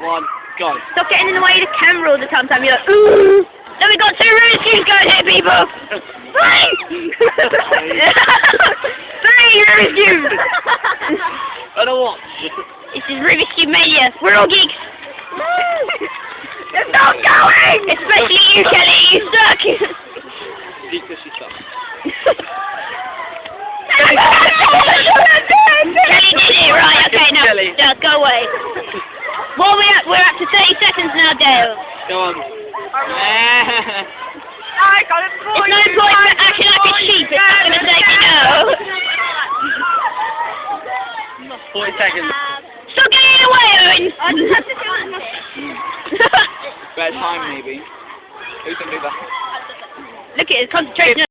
1, go. Stop getting in the way of the camera all the time, Sam. You're like, ooh. Then we got 2 Rubik's Cubes going here, people. 3! 3 Rubik's Cubes. I don't want. This is Rubik's Cube Mania. We're all geeks. It's not going! Especially you, Kelly. You suck. Because you suck. Kelly did it, right? Okay, now, Kelly. go away. What are we at? We're up to 30 seconds now, Dale. Go on.